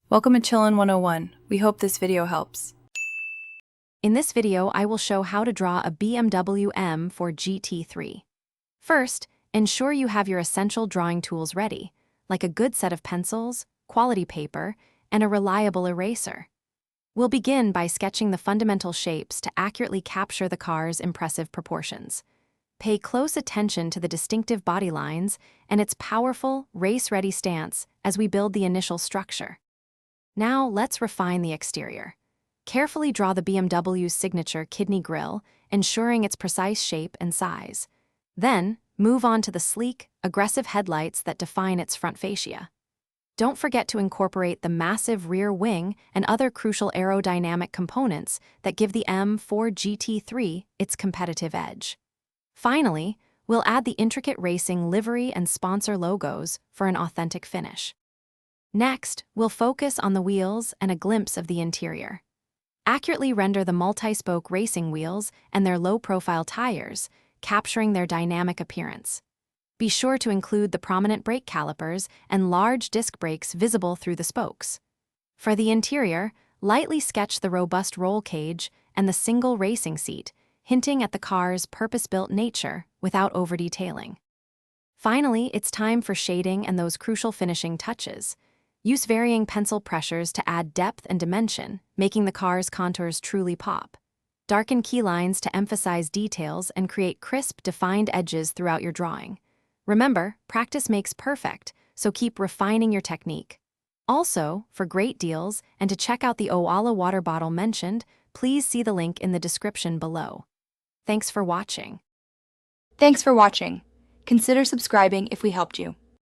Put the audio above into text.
Welcome to Chillin' 101. We hope this video helps. In this video, I will show how to draw a BMW M4 GT3. First, ensure you have your essential drawing tools ready, like a good set of pencils, quality paper, and a reliable eraser. We'll begin by sketching the fundamental shapes to accurately capture the car's impressive proportions. Pay close attention to the distinctive body lines and its powerful, race-ready stance as we build the initial structure. Now, let's refine the exterior. Carefully draw the BMW's signature kidney grille, ensuring its precise shape and size. Then, move on to the sleek, aggressive headlights that define its front fascia. Don't forget to incorporate the massive rear wing and other crucial aerodynamic components that give the M4 GT3 its competitive edge. Finally, we'll add the intricate racing livery and sponsor logos for an authentic finish. Next, we'll focus on the wheels and a glimpse of the interior. Accurately render the multi-spoke racing wheels and their low-profile tires, capturing their dynamic appearance. Be sure to include the prominent brake calipers and large disc brakes visible through the spokes. For the interior, lightly sketch the robust roll cage and the single racing seat, hinting at the car's purpose-built nature without over-detailing. Finally, it's time for shading and those crucial finishing touches. Use varying pencil pressures to add depth and dimension, making the car's contours truly pop. Darken key lines to emphasize details and create crisp, defined edges throughout your drawing. Remember, practice makes perfect, so keep refining your technique. Also, for great deals and to check out the Owala water bottle mentioned, please see the link in the description below. Thanks for watching. Thanks for watching. Consider subscribing if we helped you.